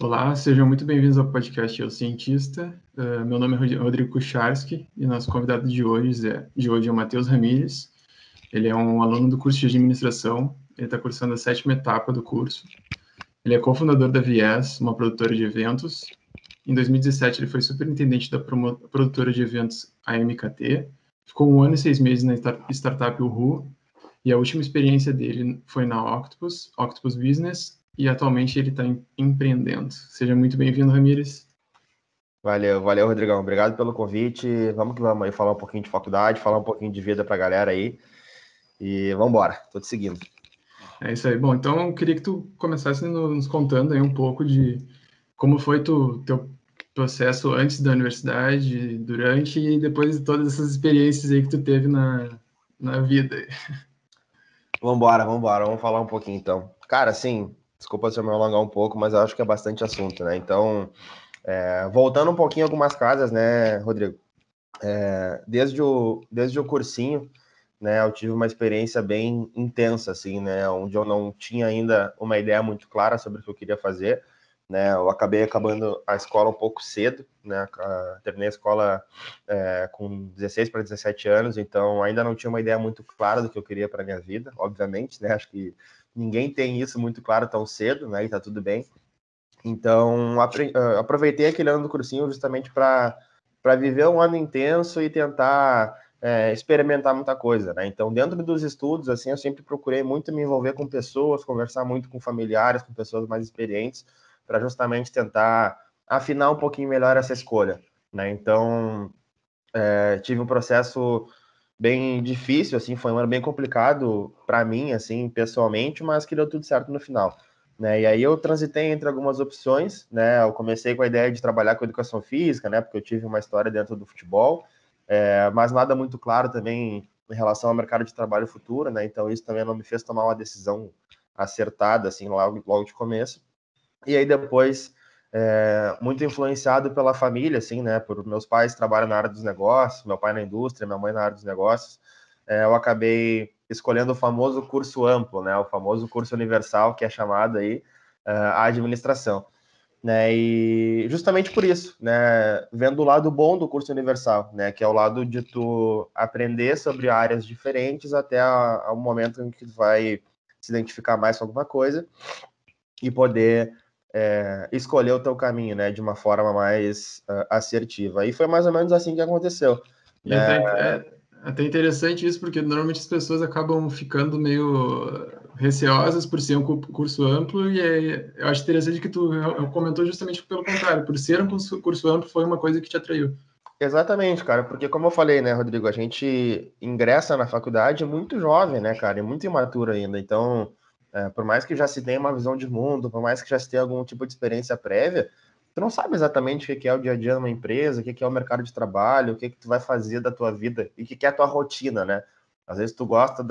Olá, sejam muito bem-vindos ao podcast Eu Cientista. Meu nome é Rodrigo Kucharski e nosso convidado de hoje é o Matheus Ramires. Ele é um aluno do curso de administração, ele está cursando a 7ª etapa do curso. Ele é cofundador da Viés, uma produtora de eventos. Em 2017, ele foi superintendente da produtora de eventos AMKT, ficou 1 ano e 6 meses na startup Uhu, e a última experiência dele foi na Octopus Business, e atualmente ele está empreendendo. Seja muito bem-vindo, Ramires. Valeu, Rodrigão. Obrigado pelo convite. Vamos que vamos aí falar um pouquinho de faculdade, falar um pouquinho de vida pra galera aí. E vamos embora, tô te seguindo. É isso aí. Bom, então eu queria que tu começasse nos contando aí um pouco de como foi teu processo antes da universidade, durante e depois de todas essas experiências aí que tu teve na vida. Vamos falar um pouquinho então. Cara, assim, desculpa se eu me alongar um pouco, mas eu acho que é bastante assunto, né? Então, voltando um pouquinho algumas casas, né, Rodrigo? Desde o cursinho, né, eu tive uma experiência bem intensa, assim, né, onde eu não tinha ainda uma ideia muito clara sobre o que eu queria fazer, né, eu acabei acabando a escola um pouco cedo, né, terminei a escola com 16 para 17 anos, então ainda não tinha uma ideia muito clara do que eu queria para minha vida, obviamente, né, acho que ninguém tem isso muito claro tão cedo, né, e tá tudo bem. Então, aproveitei aquele ano do cursinho justamente para viver um ano intenso e tentar experimentar muita coisa, né? Então, dentro dos estudos, assim, eu sempre procurei muito me envolver com pessoas, conversar muito com familiares, com pessoas mais experientes, para justamente tentar afinar um pouquinho melhor essa escolha, né? Então, tive um processo bem difícil, assim, foi um ano bem complicado para mim, assim, pessoalmente, mas que deu tudo certo no final. Né? E aí eu transitei entre algumas opções, né? Eu comecei com a ideia de trabalhar com educação física, né? Porque eu tive uma história dentro do futebol, mas nada muito claro também em relação ao mercado de trabalho futuro, né? Então isso também não me fez tomar uma decisão acertada, assim, logo de começo. E aí depois, muito influenciado pela família, assim, né? Por meus pais trabalham na área dos negócios, meu pai na indústria, minha mãe na área dos negócios, eu acabei escolhendo o famoso curso amplo, né? O famoso curso universal, que é chamado aí a administração, né? E justamente por isso, né? Vendo o lado bom do curso universal, né? Que é o lado de tu aprender sobre áreas diferentes até o momento em que tu vai se identificar mais com alguma coisa e poder escolher o teu caminho, né? De uma forma mais assertiva. E foi mais ou menos assim que aconteceu. E até interessante isso, porque normalmente as pessoas acabam ficando meio receosas por ser um curso amplo, e eu acho interessante que tu comentou justamente pelo contrário, por ser um curso amplo foi uma coisa que te atraiu. Exatamente, cara, porque como eu falei, né, Rodrigo, a gente ingressa na faculdade muito jovem, né, cara, e muito imaturo ainda. Então, por mais que já se tenha uma visão de mundo, por mais que já se tenha algum tipo de experiência prévia, tu não sabe exatamente o que é o dia a dia numa empresa, o que é o mercado de trabalho, o que tu vai fazer da tua vida e o que é a tua rotina, né? Às vezes tu gosta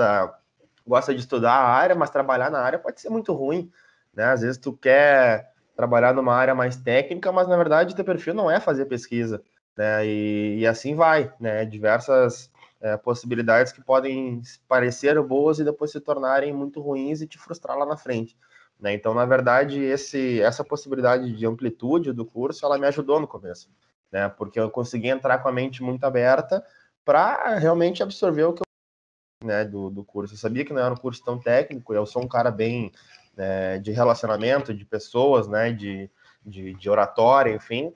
de estudar a área, mas trabalhar na área pode ser muito ruim, né? Às vezes tu quer trabalhar numa área mais técnica, mas na verdade teu perfil não é fazer pesquisa, né? E assim vai, né? Diversas possibilidades que podem parecer boas e depois se tornarem muito ruins e te frustrar lá na frente, né? Então, na verdade, essa possibilidade de amplitude do curso, ela me ajudou no começo, né? Porque eu consegui entrar com a mente muito aberta para realmente absorver o que eu, né, do curso. Eu sabia que não era um curso tão técnico, eu sou um cara bem de relacionamento, de pessoas, né? De oratória, enfim.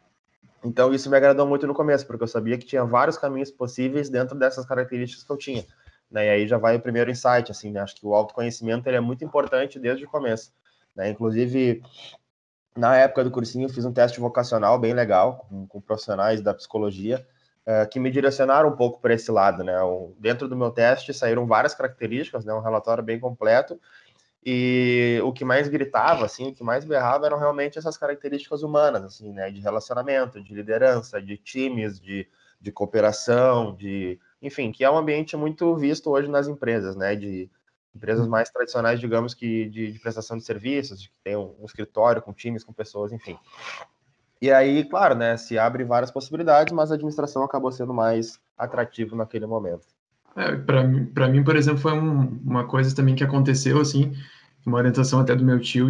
Então isso me agradou muito no começo, porque eu sabia que tinha vários caminhos possíveis dentro dessas características que eu tinha, né? E aí já vai o primeiro insight, assim, né? Acho que o autoconhecimento ele é muito importante desde o começo, né? Inclusive, na época do cursinho, eu fiz um teste vocacional bem legal com profissionais da psicologia que me direcionaram um pouco para esse lado, né? Dentro do meu teste saíram várias características, né? Um relatório bem completo, e o que mais gritava, assim, o que mais berrava eram realmente essas características humanas, assim, né? De relacionamento, de liderança, de times, de cooperação, enfim, que é um ambiente muito visto hoje nas empresas, né? De empresas mais tradicionais, digamos que de prestação de serviços, de que tem um escritório com times, com pessoas, enfim. E aí, claro, né? Se abre várias possibilidades, mas a administração acabou sendo mais atrativo naquele momento. Para mim, por exemplo, foi uma coisa também que aconteceu, assim, uma orientação até do meu tio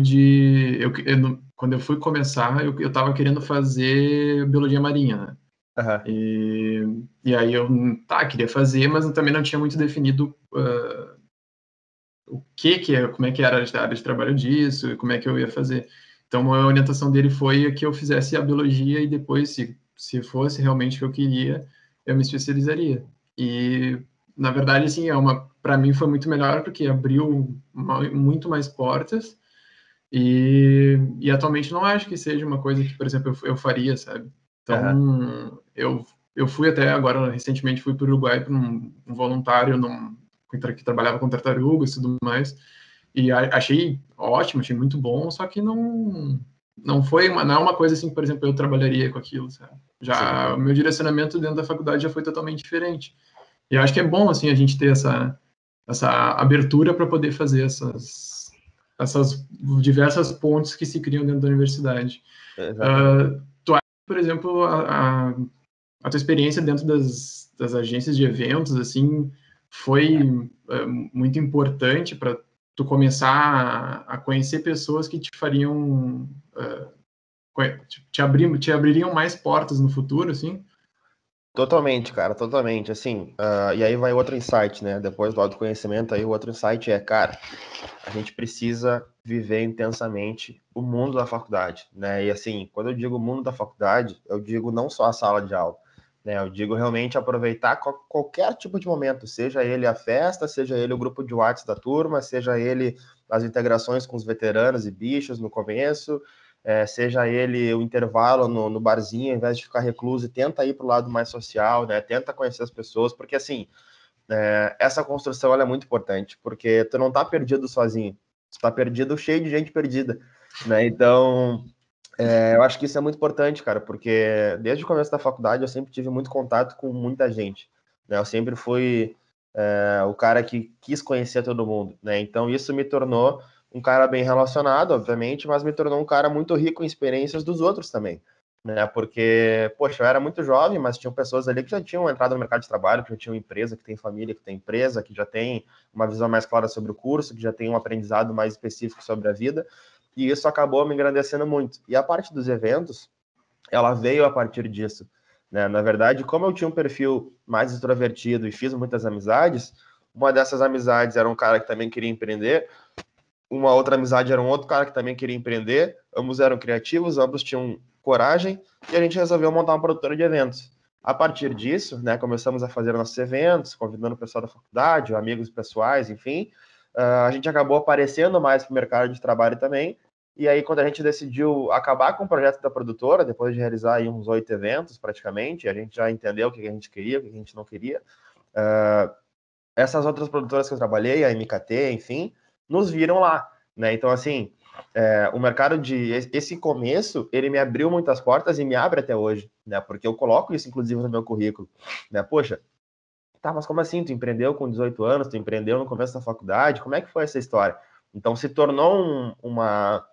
quando eu fui começar, eu estava querendo fazer biologia marinha, né? Aham. E aí eu queria fazer, mas eu também não tinha muito definido como é que era a área de trabalho disso, e como é que eu ia fazer. Então a orientação dele foi que eu fizesse a biologia e depois, se fosse realmente o que eu queria, eu me especializaria. E na verdade, assim, para mim foi muito melhor porque abriu muito mais portas. E atualmente não acho que seja uma coisa que, por exemplo, eu faria, sabe? Aham. Então, eu fui até agora, recentemente, fui para o Uruguai para um voluntário que trabalhava com tartarugas e tudo mais, e achei ótimo, achei muito bom, só que não é uma coisa assim, por exemplo, eu trabalharia com aquilo, sabe? Sim. Já o meu direcionamento dentro da faculdade já foi totalmente diferente. E eu acho que é bom, assim, a gente ter essa abertura para poder fazer essas diversas pontes que se criam dentro da universidade. Exatamente. Tu acha, por exemplo, a tua experiência dentro das agências de eventos, assim, foi muito importante para tu começar a conhecer pessoas que te fariam, te abririam mais portas no futuro, assim? Totalmente, cara, totalmente. Assim, e aí vai outro insight, né? Depois do autoconhecimento, aí o outro insight é, cara, a gente precisa viver intensamente o mundo da faculdade, né? E assim, quando eu digo mundo da faculdade, eu digo não só a sala de aula, né? Eu digo realmente aproveitar qualquer tipo de momento, seja ele a festa, seja ele o grupo de WhatsApp da turma, seja ele as integrações com os veteranos e bichos no começo, seja ele o intervalo no barzinho, ao invés de ficar recluso, tenta ir para o lado mais social, né? Tenta conhecer as pessoas, porque assim, essa construção ela é muito importante, porque tu não tá perdido sozinho, tu tá perdido cheio de gente perdida, né? Então, eu acho que isso é muito importante, cara, porque desde o começo da faculdade eu sempre tive muito contato com muita gente, né? Eu sempre fui o cara que quis conhecer todo mundo, né? Então isso me tornou um cara bem relacionado, obviamente, mas me tornou um cara muito rico em experiências dos outros também, né? Porque, poxa, eu era muito jovem, mas tinham pessoas ali que já tinham entrado no mercado de trabalho, que já tinham empresa, que tem família, que tem empresa, que já tem uma visão mais clara sobre o curso, que já tem um aprendizado mais específico sobre a vida, e isso acabou me engrandecendo muito. E a parte dos eventos, ela veio a partir disso, né? Na verdade, como eu tinha um perfil mais extrovertido e fiz muitas amizades, uma dessas amizades era um cara que também queria empreender, uma outra amizade era um outro cara que também queria empreender, ambos eram criativos, ambos tinham coragem, e a gente resolveu montar uma produtora de eventos. A partir disso, né, começamos a fazer nossos eventos, convidando o pessoal da faculdade, amigos pessoais, enfim. A gente acabou aparecendo mais para o mercado de trabalho também, e aí quando a gente decidiu acabar com o projeto da produtora, depois de realizar aí uns 8 eventos praticamente, a gente já entendeu o que a gente queria, o que a gente não queria. Essas outras produtoras que eu trabalhei, a MKT, enfim, nos viram lá, né? Então, assim, o mercado esse começo, ele me abriu muitas portas e me abre até hoje, né? Porque eu coloco isso, inclusive, no meu currículo, né? Poxa, tá, mas como assim? Tu empreendeu com 18 anos, tu empreendeu no começo da faculdade, como é que foi essa história? Então, se tornou uma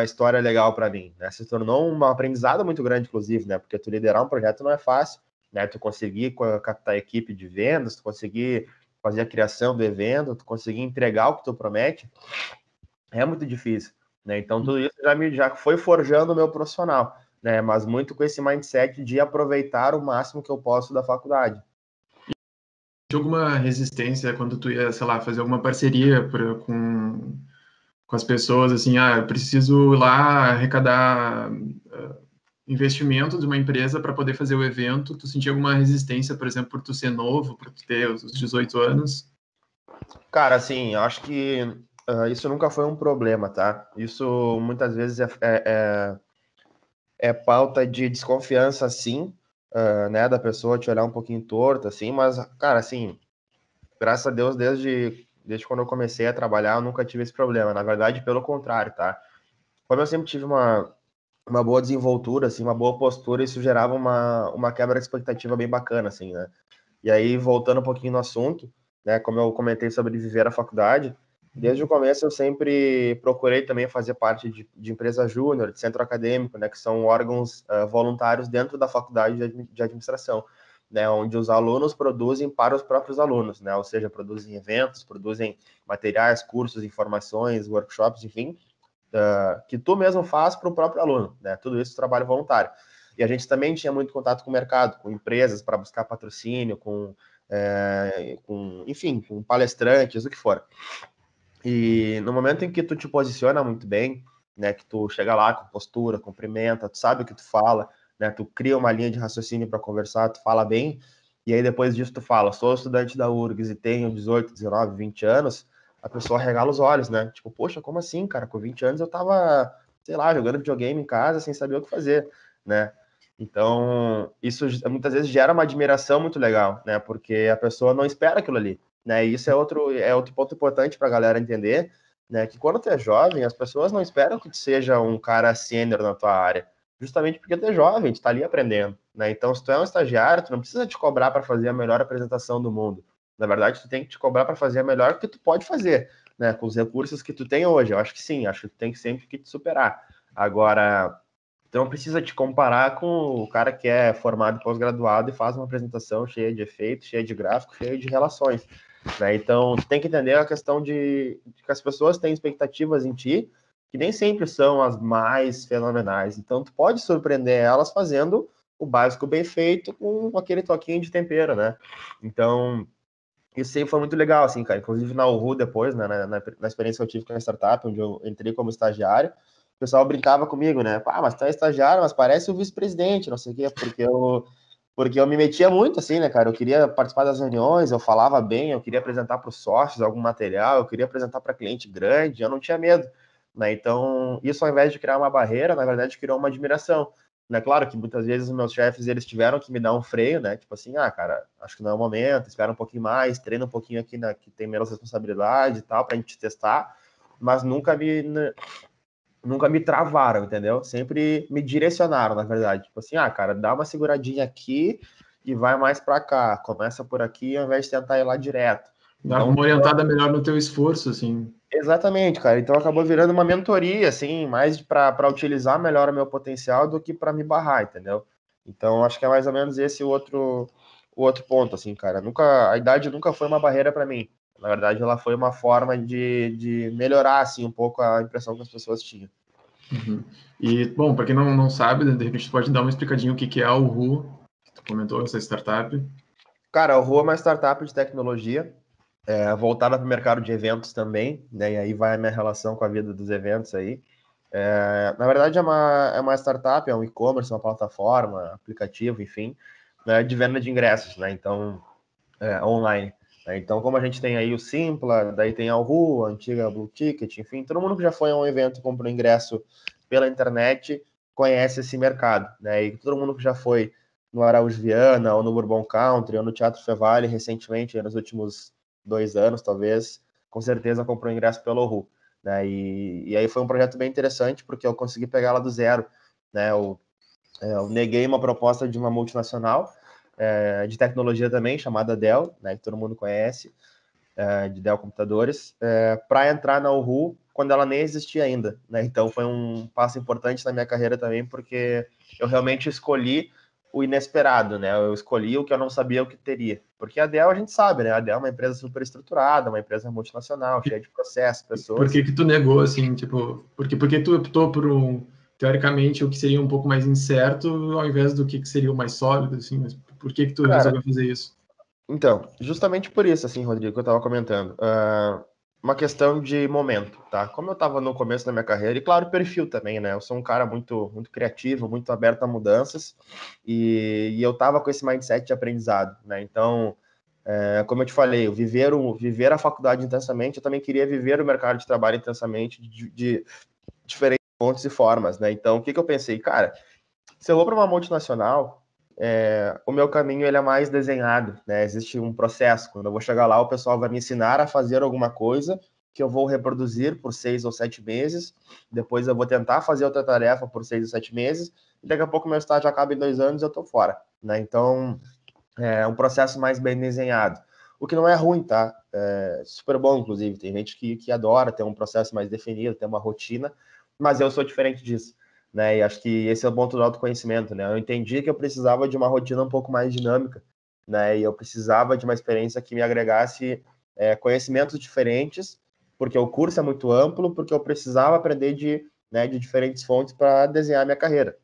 história legal para mim, né? Se tornou um aprendizado muito grande, inclusive, né? Porque tu liderar um projeto não é fácil, né? Tu conseguir captar a equipe de vendas, tu conseguir fazer a criação do evento, tu conseguir entregar o que tu promete, é muito difícil, né? Então tudo isso já foi forjando o meu profissional, né? Mas muito com esse mindset de aproveitar o máximo que eu posso da faculdade. Tinha alguma resistência quando tu ia, sei lá, fazer alguma parceria com as pessoas, assim, eu preciso ir lá arrecadar investimento de uma empresa para poder fazer o evento? Tu sentia alguma resistência, por exemplo, por tu ser novo, por tu ter os 18 anos? Cara, assim, eu acho que isso nunca foi um problema, tá? Isso muitas vezes é pauta de desconfiança, sim, né, da pessoa te olhar um pouquinho torto, assim, mas, cara, assim, graças a Deus, desde quando eu comecei a trabalhar, eu nunca tive esse problema. Na verdade, pelo contrário, tá? Como eu sempre tive uma boa desenvoltura, assim, uma boa postura, isso gerava uma quebra de expectativa bem bacana, assim, né? E aí, voltando um pouquinho no assunto, né, como eu comentei sobre viver a faculdade, desde o começo eu sempre procurei também fazer parte de empresa júnior, de centro acadêmico, né, que são órgãos voluntários dentro da faculdade de administração. né, onde os alunos produzem para os próprios alunos, né, ou seja, produzem eventos, produzem materiais, cursos, informações, workshops, enfim, que tu mesmo faz para o próprio aluno, né, tudo isso é trabalho voluntário. E a gente também tinha muito contato com o mercado, com empresas para buscar patrocínio, enfim, com palestrantes, o que for. E no momento em que tu te posiciona muito bem, né, que tu chega lá com postura, cumprimenta, tu sabe o que tu fala, né, tu cria uma linha de raciocínio para conversar, tu fala bem, e aí depois disso tu fala, sou estudante da URGS e tenho 18, 19, 20 anos, a pessoa regala os olhos, né? Tipo, poxa, como assim, cara? Com 20 anos eu tava, sei lá, jogando videogame em casa sem saber o que fazer, né? Então, isso muitas vezes gera uma admiração muito legal, né? Porque a pessoa não espera aquilo ali, né? E isso é outro ponto importante para a galera entender, né? Que quando tu é jovem, as pessoas não esperam que tu seja um cara sênior na tua área, justamente porque tu é jovem, tu tá ali aprendendo, né? Então, se tu é um estagiário, tu não precisa te cobrar para fazer a melhor apresentação do mundo. Na verdade, tu tem que te cobrar para fazer a melhor que tu pode fazer, né? Com os recursos que tu tem hoje. Eu acho que sim, acho que tu tem que sempre que te superar. Agora, então precisa te comparar com o cara que é formado pós-graduado e faz uma apresentação cheia de efeitos, cheia de gráficos, cheia de relações, né? Então tem que entender a questão de que as pessoas têm expectativas em ti que nem sempre são as mais fenomenais. Então tu pode surpreender elas fazendo o básico bem feito com aquele toquinho de tempero, né? Então isso sempre foi muito legal, assim, cara. Inclusive na Uhu depois, né, na experiência que eu tive com a startup, onde eu entrei como estagiário, o pessoal brincava comigo, né? Ah, mas tu é estagiário, mas parece o vice-presidente, não sei o quê, porque eu me metia muito, assim, né, cara? Eu queria participar das reuniões, eu falava bem, eu queria apresentar para os sócios algum material, eu queria apresentar para cliente grande, eu não tinha medo, né? Então, isso ao invés de criar uma barreira, na verdade, criou uma admiração. Né, claro que muitas vezes os meus chefes eles tiveram que me dar um freio, né? Tipo assim, cara, acho que não é o momento, espera um pouquinho mais, treina um pouquinho aqui que tem menos responsabilidade e tal, pra gente testar, mas nunca me travaram, entendeu? Sempre me direcionaram, na verdade. Tipo assim, cara, dá uma seguradinha aqui e vai mais pra cá, começa por aqui ao invés de tentar ir lá direto. Dava Então, uma orientada melhor no teu esforço, assim. exatamente, cara. Então acabou virando uma mentoria, assim, mais para utilizar melhor o meu potencial do que para me barrar, entendeu? Então acho que é mais ou menos esse o outro ponto, assim, cara. A idade nunca foi uma barreira para mim. Na verdade, ela foi uma forma de melhorar, assim, um pouco a impressão que as pessoas tinham. Uhum. E, bom, para quem não sabe, né, de repente tu pode dar uma explicadinha o que é a Uhu, que tu comentou, essa startup. Cara, o Rua é uma startup de tecnologia, voltada para o mercado de eventos também, né? E aí vai a minha relação com a vida dos eventos aí. Na verdade, é uma startup, é um e-commerce, uma plataforma, aplicativo, enfim, né, de venda de ingressos, né? Então, online. Né? Então, como a gente tem aí o Simpla, daí tem a Uhu, a antiga Blue Ticket, enfim, todo mundo que já foi a um evento e comprou ingresso pela internet conhece esse mercado, né? E todo mundo que já foi no Araújo Viana, ou no Bourbon Country, ou no Teatro Fevale recentemente, nos últimos 2 anos, talvez, com certeza comprou ingresso pela Uhu. Né? E aí foi um projeto bem interessante, porque eu consegui pegar ela do zero. Né? Eu neguei uma proposta de uma multinacional, de tecnologia também, chamada Dell, né, que todo mundo conhece, de Dell Computadores, para entrar na Uhu quando ela nem existia ainda. Né? Então foi um passo importante na minha carreira também, porque eu realmente escolhi o inesperado, né? Eu escolhi o que eu não sabia o que teria. Porque a Dell a gente sabe, né? A Dell é uma empresa super estruturada, uma empresa multinacional, cheia de processos, Por pessoas. que que tu negou, assim, tipo, porque tu optou por teoricamente, o que seria um pouco mais incerto, ao invés do que seria o mais sólido, assim, mas por que tu Cara, resolveu fazer isso? então, justamente por isso, assim, Rodrigo, que eu estava comentando, uma questão de momento, tá? Como eu estava no começo da minha carreira, e claro, perfil também, né? Eu sou um cara muito, muito criativo, muito aberto a mudanças, e eu estava com esse mindset de aprendizado, né? Então, como eu te falei, viver a faculdade intensamente, eu também queria viver o mercado de trabalho intensamente de diferentes pontos e formas, né? Então, o que eu pensei? Cara, se eu vou para uma multinacional, o meu caminho ele é mais desenhado, né? Existe um processo. Quando eu vou chegar lá, o pessoal vai me ensinar a fazer alguma coisa que eu vou reproduzir por 6 ou 7 meses. Depois eu vou tentar fazer outra tarefa por 6 ou 7 meses. E daqui a pouco meu estágio acaba em 2 anos e eu estou fora, né? Então é um processo mais bem desenhado. O que não é ruim, tá? É super bom, inclusive. Tem gente que adora ter um processo mais definido, ter uma rotina, mas eu sou diferente disso. Né? E acho que esse é o ponto do autoconhecimento, né? Eu entendi que eu precisava de uma rotina um pouco mais dinâmica, né? E eu precisava de uma experiência que me agregasse conhecimentos diferentes, porque o curso é muito amplo, porque eu precisava aprender de diferentes fontes para desenhar minha carreira.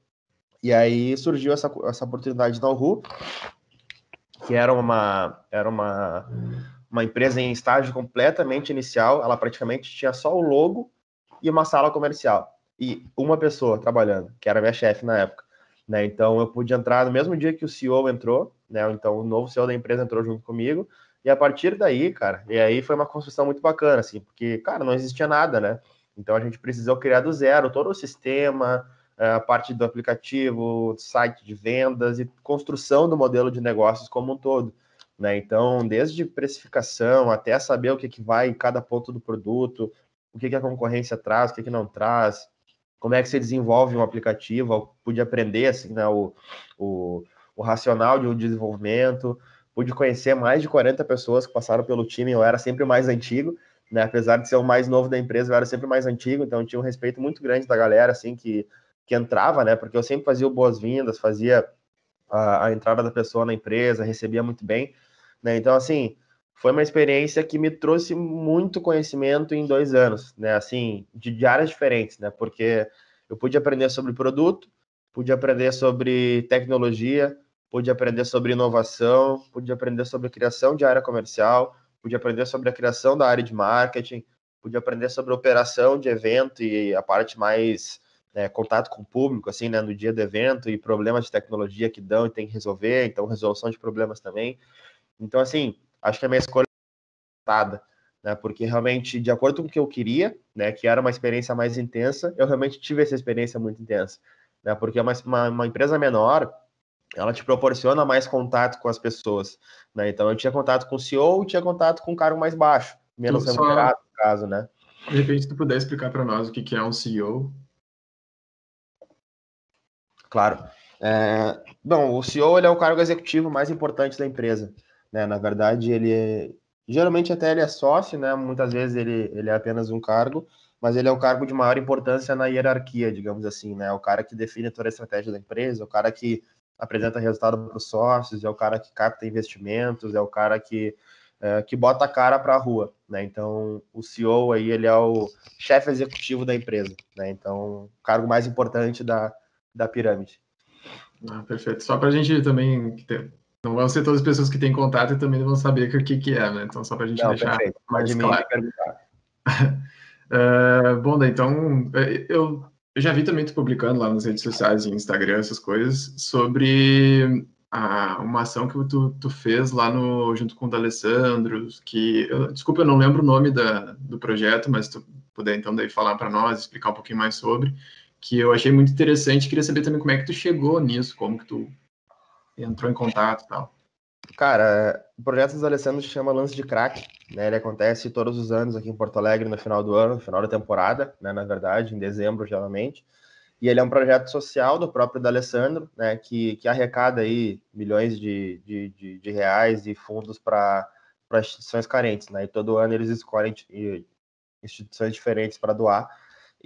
E aí surgiu essa oportunidade na Uhu, que era uma empresa em estágio completamente inicial. Ela praticamente tinha só o logo e uma sala comercial. E uma pessoa trabalhando, que era minha chefe na época. Né? Então eu pude entrar no mesmo dia que o CEO entrou, né? Então o novo CEO da empresa entrou junto comigo. E a partir daí, cara, e aí foi uma construção muito bacana, assim, porque, cara, não existia nada, né? Então a gente precisou criar do zero todo o sistema, a parte do aplicativo, site de vendas e construção do modelo de negócios como um todo. Né? Então, desde precificação até saber o que vai em cada ponto do produto, o que a concorrência traz, o que não traz, como é que se desenvolve um aplicativo, eu pude aprender assim, né, o racional de um desenvolvimento, pude conhecer mais de 40 pessoas que passaram pelo time, eu era sempre o mais antigo, né, apesar de ser o mais novo da empresa, eu era sempre o mais antigo, então eu tinha um respeito muito grande da galera, assim, que entrava, né, porque eu sempre fazia boas-vindas, fazia a entrada da pessoa na empresa, recebia muito bem, né, então, assim, foi uma experiência que me trouxe muito conhecimento em 2 anos, né, assim, de áreas diferentes, né, porque eu pude aprender sobre produto, pude aprender sobre tecnologia, pude aprender sobre inovação, pude aprender sobre criação de área comercial, pude aprender sobre a criação da área de marketing, pude aprender sobre operação de evento e a parte mais contato com o público, assim, né, no dia do evento e problemas de tecnologia que dão e tem que resolver, então resolução de problemas também. Então, assim, acho que a minha escolha é acertada, né, porque realmente, de acordo com o que eu queria, né, que era uma experiência mais intensa, eu realmente tive essa experiência muito intensa, né, porque uma empresa menor, ela te proporciona mais contato com as pessoas, né, então eu tinha contato com o CEO, tinha contato com um cargo mais baixo, menos Tu só, remunerado, no caso, né. de repente, tu puder explicar para nós o que é um CEO? Claro. Bom, o CEO ele é o cargo executivo mais importante da empresa, né? Na verdade, geralmente até ele é sócio, né? Muitas vezes ele é apenas um cargo, mas ele é o cargo de maior importância na hierarquia, digamos assim, né? É o cara que define toda a estratégia da empresa, é o cara que apresenta resultado para os sócios, é o cara que capta investimentos, é o cara que bota a cara para a rua, né? Então, o CEO aí ele é o chefe executivo da empresa, né? Então, o cargo mais importante da pirâmide. Ah, perfeito. Só para a gente também, não vão ser todas as pessoas que têm contato e também não vão saber o que é, né? Então, só para a gente Não, deixar perfeito. Pode mais me claro. perguntar. Bom, daí, então, eu já vi também tu publicando lá nas redes sociais e Instagram, essas coisas, sobre uma ação que tu fez lá junto com o D'Alessandro, desculpa, eu não lembro o nome do projeto, mas se tu puder, então, daí falar para nós, explicar um pouquinho mais sobre, que eu achei muito interessante, queria saber também como é que tu chegou nisso, como que tu entrou em contato e tal. Cara, o projeto dos Alessandro se chama Lance de Crack, né? Ele acontece todos os anos aqui em Porto Alegre no final do ano, no final da temporada, né? Na verdade, em dezembro, geralmente. E ele é um projeto social do próprio D'Alessandro, né? Que arrecada aí milhões de reais de fundos para instituições carentes, né? E todo ano eles escolhem instituições diferentes para doar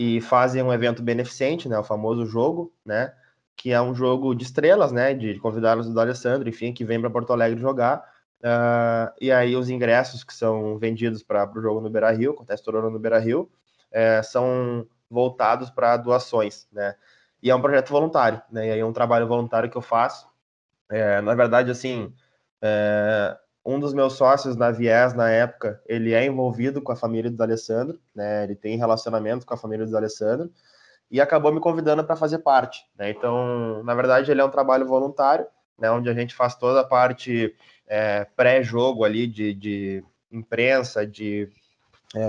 e fazem um evento beneficente, né? O famoso jogo, né? Que é um jogo de estrelas, né? De convidados do Alessandro, enfim, que vem para Porto Alegre jogar. E aí os ingressos que são vendidos para o jogo no Beira-Rio, acontece todo ano no Beira-Rio, são voltados para doações, né? E é um projeto voluntário, né? E aí é um trabalho voluntário que eu faço. Na verdade, assim, um dos meus sócios na Viés, na época, ele é envolvido com a família do Alessandro, né? Ele tem relacionamento com a família do Alessandro e acabou me convidando para fazer parte, né? Então, na verdade, ele é um trabalho voluntário, né? Onde a gente faz toda a parte pré-jogo ali de imprensa, de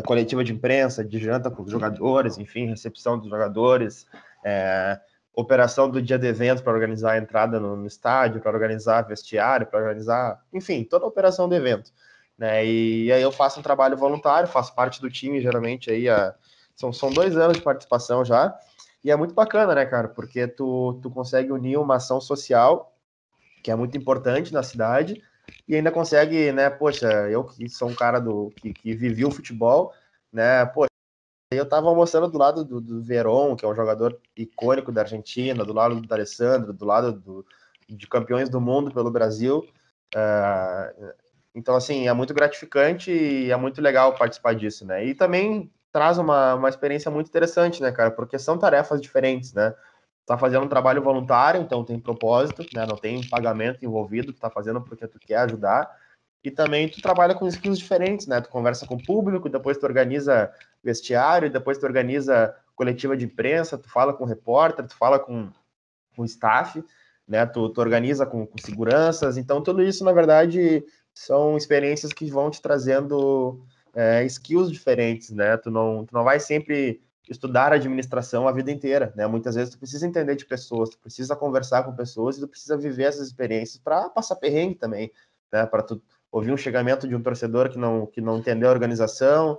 coletiva de imprensa, de janta com os jogadores, enfim, recepção dos jogadores, operação do dia de evento para organizar a entrada no estádio, para organizar vestiário, para organizar, enfim, toda a operação do evento. Né? E aí eu faço um trabalho voluntário, faço parte do time, geralmente aí são 2 anos de participação já, e é muito bacana, né, cara, porque tu consegue unir uma ação social, que é muito importante na cidade, e ainda consegue, né, poxa, eu que sou um cara que vivi o futebol, né, poxa, eu tava almoçando do lado do Verón, que é um jogador icônico da Argentina, do lado do D'Alessandro, do lado de campeões do mundo pelo Brasil, Então, assim, é muito gratificante e é muito legal participar disso, né? E também traz uma experiência muito interessante, né, cara? Porque são tarefas diferentes, né? Tá fazendo um trabalho voluntário, então tem propósito, né? Não tem pagamento envolvido, tu tá fazendo porque tu quer ajudar. E também tu trabalha com skills diferentes, né? Tu conversa com o público, depois tu organiza vestiário, depois tu organiza coletiva de imprensa, tu fala com o repórter, tu fala com o staff, né? Tu organiza com seguranças. Então, tudo isso, na verdade, são experiências que vão te trazendo skills diferentes, né? Tu não vai sempre estudar administração a vida inteira, né? Muitas vezes tu precisa entender de pessoas, tu precisa conversar com pessoas e tu precisa viver essas experiências para passar perrengue também, né? Para tu ouvir um chegamento de um torcedor que não entendeu a organização,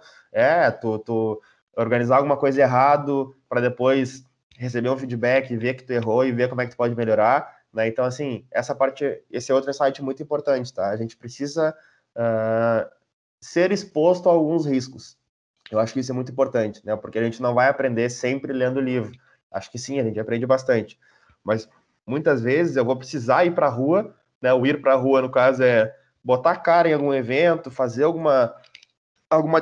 tu organizar alguma coisa errado para depois receber um feedback, ver que tu errou e ver como é que tu pode melhorar, né? Então, assim, esse é outro insight muito importante, tá? A gente precisa ser exposto a alguns riscos. Eu acho que isso é muito importante, né? Porque a gente não vai aprender sempre lendo livro. Acho que sim, a gente aprende bastante. Mas muitas vezes eu vou precisar ir para a rua, né? O ir para a rua, no caso, é botar a cara em algum evento, fazer alguma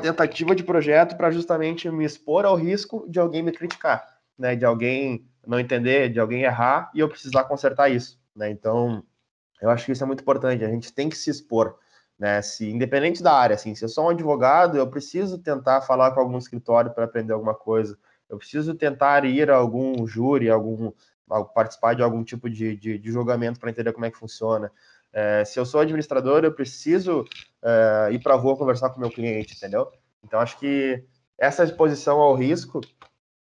tentativa de projeto para justamente me expor ao risco de alguém me criticar, né? De alguém não entender, de alguém errar e eu precisar consertar isso, né? Então, eu acho que isso é muito importante. A gente tem que se expor, né? Se independente da área, assim, se eu sou um advogado, eu preciso tentar falar com algum escritório para aprender alguma coisa. Eu preciso tentar ir a algum júri, participar de algum tipo de julgamento para entender como é que funciona. Se eu sou administrador, eu preciso ir para a rua conversar com o meu cliente, entendeu? Então, acho que essa exposição ao risco,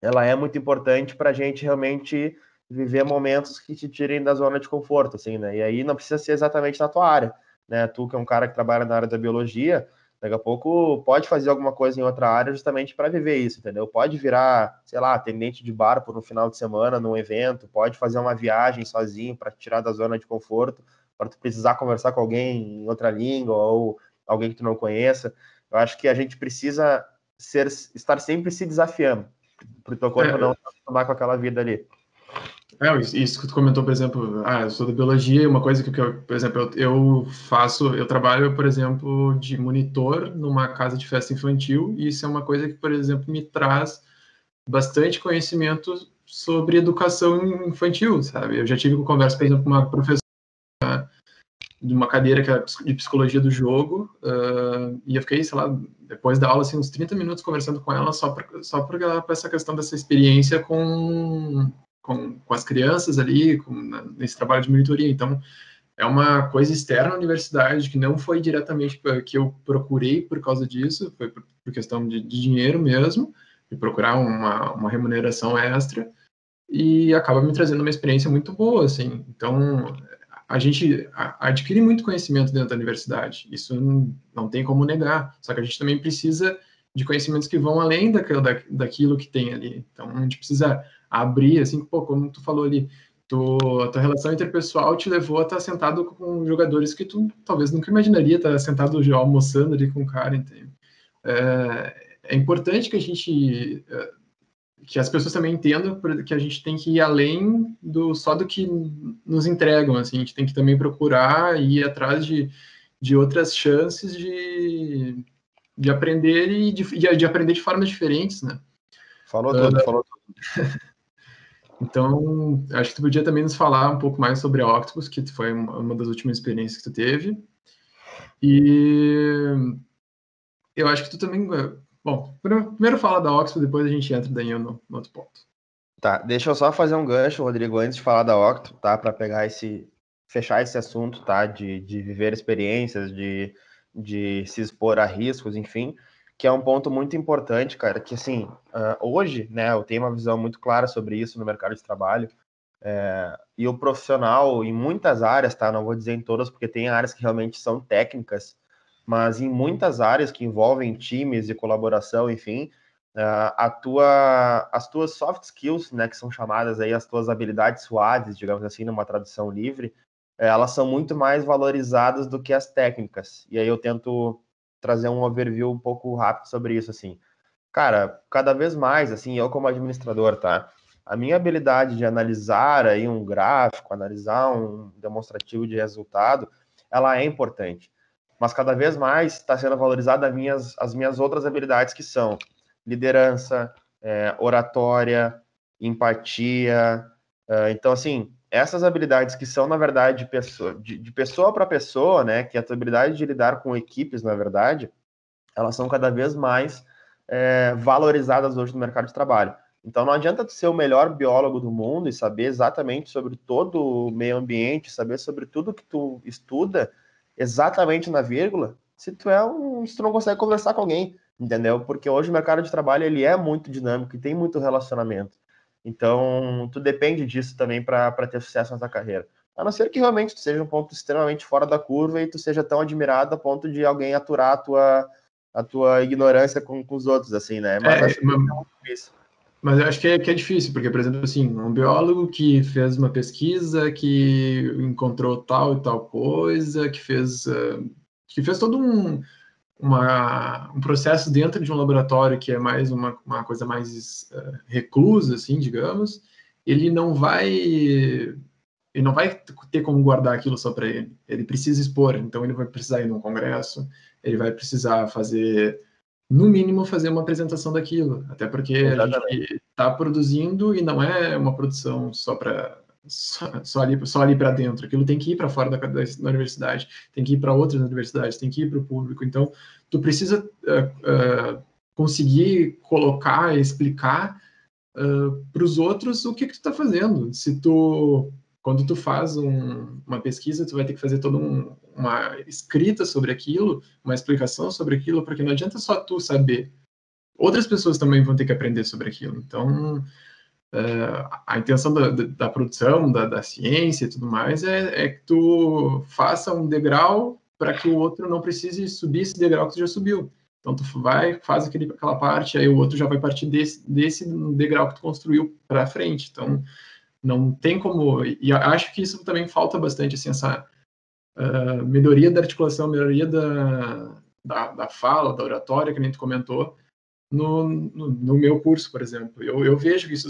ela é muito importante para a gente realmente viver momentos que te tirem da zona de conforto, assim, né? E aí não precisa ser exatamente na tua área, né? Tu que é um cara que trabalha na área da biologia, daqui a pouco pode fazer alguma coisa em outra área justamente para viver isso, entendeu? Pode virar, sei lá, atendente de bar por um final de semana num evento, pode fazer uma viagem sozinho para te tirar da zona de conforto, para tu precisar conversar com alguém em outra língua ou alguém que tu não conheça. Eu acho que a gente precisa estar sempre se desafiando para o teu corpo não É, se acostumar com aquela vida ali. isso que tu comentou, por exemplo, eu sou da biologia, e uma coisa que eu, por exemplo, eu trabalho, por exemplo, de monitor numa casa de festa infantil, e isso é uma coisa que, por exemplo, me traz bastante conhecimento sobre educação infantil, sabe? Eu já tive uma conversa, por exemplo, com uma professora de uma cadeira que é de psicologia do jogo, e eu fiquei, sei lá, depois da aula, assim, uns 30 minutos conversando com ela só por essa questão dessa experiência com as crianças ali, nesse trabalho de monitoria. Então, é uma coisa externa à universidade, que não foi diretamente que eu procurei por causa disso, foi por questão de dinheiro mesmo, de procurar uma remuneração extra, e acaba me trazendo uma experiência muito boa, assim. Então, a gente adquire muito conhecimento dentro da universidade, isso não tem como negar, só que a gente também precisa de conhecimentos que vão além daquilo que tem ali. Então, a gente precisa abrir, assim, pô, como tu falou ali, a tua relação interpessoal te levou a estar sentado com jogadores que tu talvez nunca imaginaria estar sentado já almoçando ali com o cara, entende? É importante que a gente que as pessoas também entendam que a gente tem que ir além só do que nos entregam, assim, a gente tem que também procurar e ir atrás de outras chances de aprender de aprender de formas diferentes, né? Falou tudo, falou tudo. Então, acho que tu podia também nos falar um pouco mais sobre a Octopus, que foi uma das últimas experiências que tu teve. E eu acho que tu também. Bom, primeiro fala da Oxford, depois a gente entra daí no outro ponto. Tá, deixa eu só fazer um gancho, Rodrigo, antes de falar da Octo, tá? Para fechar esse assunto, tá? De viver experiências, de se expor a riscos, enfim, que é um ponto muito importante, cara, que assim, hoje, né, eu tenho uma visão muito clara sobre isso no mercado de trabalho, e o profissional em muitas áreas, tá? Não vou dizer em todas, porque tem áreas que realmente são técnicas, mas em muitas áreas que envolvem times e colaboração, enfim, as tuas soft skills, né, que são chamadas aí as tuas habilidades suaves, digamos assim, numa tradução livre, elas são muito mais valorizadas do que as técnicas. E aí eu tento trazer um overview um pouco rápido sobre isso, assim. Cara, cada vez mais, assim, eu como administrador, tá? A minha habilidade de analisar aí um gráfico, analisar um demonstrativo de resultado, ela é importante. Mas cada vez mais está sendo valorizada as minhas outras habilidades, que são liderança, oratória, empatia. Então, assim, essas habilidades que são, na verdade, de pessoa para pessoa, né, que é a tua habilidade de lidar com equipes, na verdade, elas são cada vez mais valorizadas hoje no mercado de trabalho. Então, não adianta tu ser o melhor biólogo do mundo e saber exatamente sobre todo o meio ambiente, saber sobre tudo que tu estuda, exatamente na vírgula, se tu não consegue conversar com alguém, entendeu? Porque hoje o mercado de trabalho ele é muito dinâmico e tem muito relacionamento. Então, tu depende disso também para ter sucesso na tua carreira. A não ser que realmente tu seja um ponto extremamente fora da curva e tu seja tão admirado a ponto de alguém aturar a tua ignorância com os outros, assim, né? Mas acho que é muito difícil. Mas eu acho que é difícil, porque, por exemplo, assim, um biólogo que fez uma pesquisa, que encontrou tal e tal coisa, que fez todo um processo dentro de um laboratório que é mais uma coisa mais reclusa, assim, digamos, ele não vai ter como guardar aquilo só para ele. Ele precisa expor, então ele vai precisar ir num congresso, ele vai precisar fazer, no mínimo, fazer uma apresentação daquilo, até porque Exatamente. a gente está produzindo e não é uma produção só ali para dentro. Aquilo tem que ir para fora da universidade, tem que ir para outras universidades, tem que ir para o público. Então, tu precisa conseguir colocar, explicar para os outros o que tu está fazendo. Quando tu faz uma pesquisa, tu vai ter que fazer toda uma escrita sobre aquilo, uma explicação sobre aquilo, porque não adianta só tu saber. Outras pessoas também vão ter que aprender sobre aquilo. Então, a intenção da produção, da ciência e tudo mais é que tu faça um degrau para que o outro não precise subir esse degrau que tu já subiu. Então, tu faz aquela parte, aí o outro já vai partir desse degrau que tu construiu para frente. Então, não tem como... E acho que isso também falta bastante, assim, essa melhoria da articulação, melhoria da fala, da oratória, que nem tu comentou, no meu curso, por exemplo. Eu vejo que isso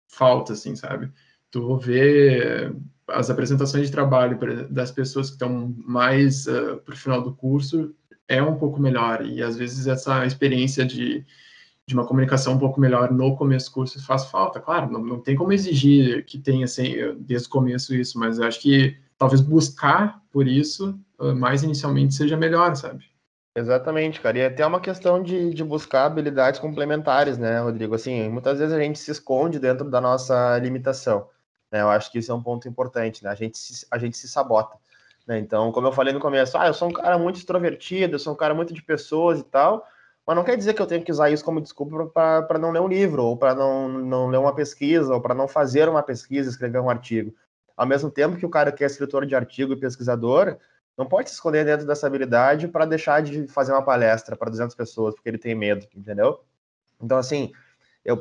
falta, assim, sabe? Tu vê as apresentações de trabalho das pessoas que estão mais para o final do curso é um pouco melhor, e às vezes essa experiência de uma comunicação um pouco melhor no começo do curso faz falta. Claro, não tem como exigir que tenha assim, desde o começo isso, mas eu acho que talvez buscar por isso mais inicialmente seja melhor, sabe? Exatamente, cara. E é até uma questão de buscar habilidades complementares, né, Rodrigo? Assim, muitas vezes a gente se esconde dentro da nossa limitação, né? Eu acho que isso é um ponto importante, né? A gente se sabota, né? Então, como eu falei no começo, eu sou um cara muito extrovertido, eu sou um cara muito de pessoas e tal, mas não quer dizer que eu tenho que usar isso como desculpa para não ler um livro, ou para não ler uma pesquisa, ou para não fazer uma pesquisa, escrever um artigo. Ao mesmo tempo que o cara que é escritor de artigo e pesquisador não pode se esconder dentro dessa habilidade para deixar de fazer uma palestra para 200 pessoas, porque ele tem medo, entendeu? Então, assim,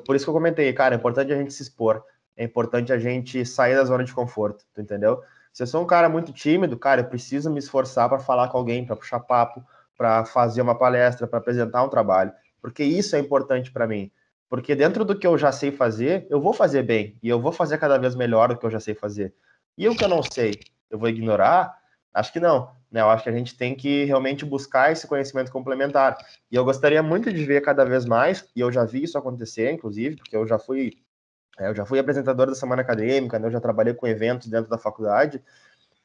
por isso que eu comentei, cara, é importante a gente se expor, é importante a gente sair da zona de conforto, tu entendeu? Se eu sou um cara muito tímido, cara, eu preciso me esforçar para falar com alguém, para puxar papo, para fazer uma palestra, para apresentar um trabalho, porque isso é importante para mim. Porque dentro do que eu já sei fazer, eu vou fazer bem, e eu vou fazer cada vez melhor do que eu já sei fazer. E o que eu não sei, eu vou ignorar? Acho que não, né? Eu acho que a gente tem que realmente buscar esse conhecimento complementar. E eu gostaria muito de ver cada vez mais, e eu já vi isso acontecer, inclusive, porque eu já fui apresentador da semana acadêmica, né? Eu já trabalhei com eventos dentro da faculdade,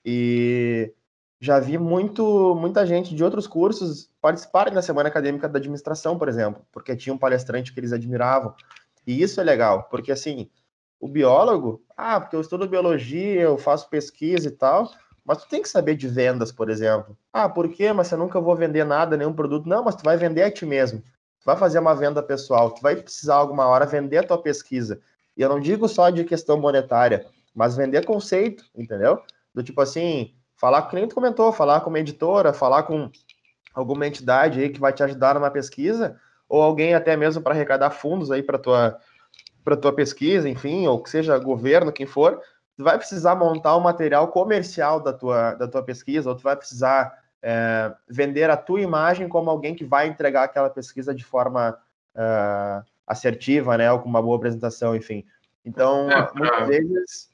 e já vi muita gente de outros cursos participarem da semana acadêmica da administração, por exemplo, porque tinha um palestrante que eles admiravam. E isso é legal, porque assim, o biólogo, porque eu estudo biologia, eu faço pesquisa e tal, mas tu tem que saber de vendas, por exemplo. Por quê? Mas eu nunca vou vender nada, nenhum produto. Não, mas tu vai vender a ti mesmo. Tu vai fazer uma venda pessoal, tu vai precisar alguma hora vender a tua pesquisa. E eu não digo só de questão monetária, mas vender conceito, entendeu? Do tipo assim, falar com o cliente comentou, falar com uma editora, falar com alguma entidade aí que vai te ajudar numa pesquisa, ou alguém até mesmo para arrecadar fundos aí para tua pesquisa, enfim, ou que seja governo, quem for, tu vai precisar montar um material comercial da tua pesquisa, ou tu vai precisar vender a tua imagem como alguém que vai entregar aquela pesquisa de forma assertiva, né, ou com uma boa apresentação, enfim. Então, muitas vezes...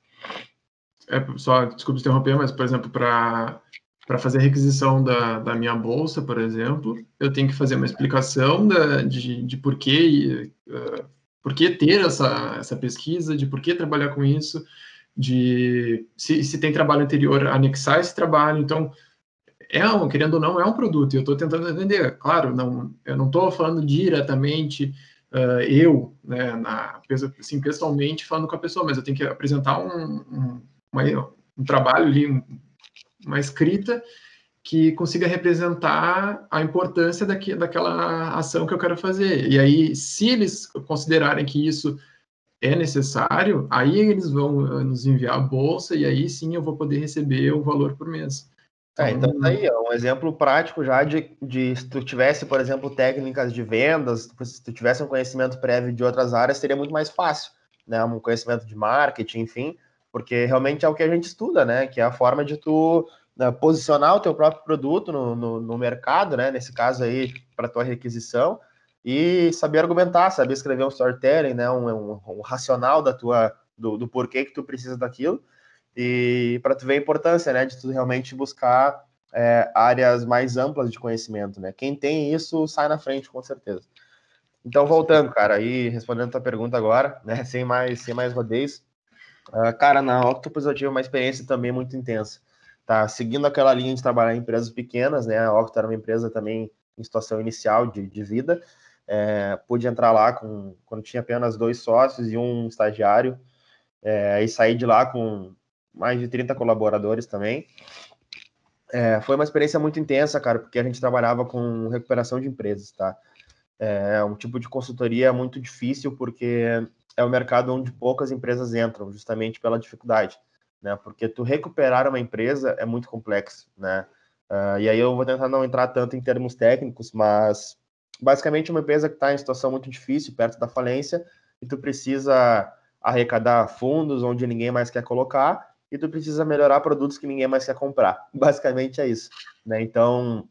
Só, desculpa interromper, mas, por exemplo, para para fazer a requisição da minha bolsa, por exemplo, eu tenho que fazer uma explicação de por que ter essa pesquisa, de por que trabalhar com isso, de se tem trabalho anterior, anexar esse trabalho. Então, querendo ou não, é um produto, e eu estou tentando vender. Claro, eu não estou falando diretamente né, assim, pessoalmente falando com a pessoa, mas eu tenho que apresentar um trabalho ali, uma escrita que consiga representar a importância daquela ação que eu quero fazer. E aí, se eles considerarem que isso é necessário, aí eles vão nos enviar a bolsa e aí sim eu vou poder receber o valor por mês. Então tá aí, é um exemplo prático já de se tu tivesse, por exemplo, técnicas de vendas, se tu tivesse um conhecimento prévio de outras áreas, seria muito mais fácil, né? Um conhecimento de marketing, enfim, porque realmente é o que a gente estuda, né? Que é a forma de tu, né, posicionar o teu próprio produto no mercado, né? Nesse caso aí, para tua requisição, e saber argumentar, saber escrever um storytelling, né? Um racional do porquê que tu precisa daquilo. E para tu ver a importância, né, de tu realmente buscar áreas mais amplas de conhecimento, né? Quem tem isso sai na frente, com certeza. Então, voltando, cara, aí respondendo a tua pergunta agora, né, sem mais rodeios, cara, na Octopus eu tive uma experiência também muito intensa, tá? Seguindo aquela linha de trabalhar em empresas pequenas, né? A Octopus era uma empresa também em situação inicial de vida, pude entrar lá quando tinha apenas 2 sócios e um estagiário, e sair de lá com mais de 30 colaboradores também. Foi uma experiência muito intensa, cara, porque a gente trabalhava com recuperação de empresas, tá? É um tipo de consultoria muito difícil, porque é um mercado onde poucas empresas entram, justamente pela dificuldade, né? Porque tu recuperar uma empresa é muito complexo, né? E aí eu vou tentar não entrar tanto em termos técnicos, mas basicamente uma empresa que está em situação muito difícil, perto da falência, e tu precisa arrecadar fundos onde ninguém mais quer colocar, e tu precisa melhorar produtos que ninguém mais quer comprar. Basicamente é isso, né? Então,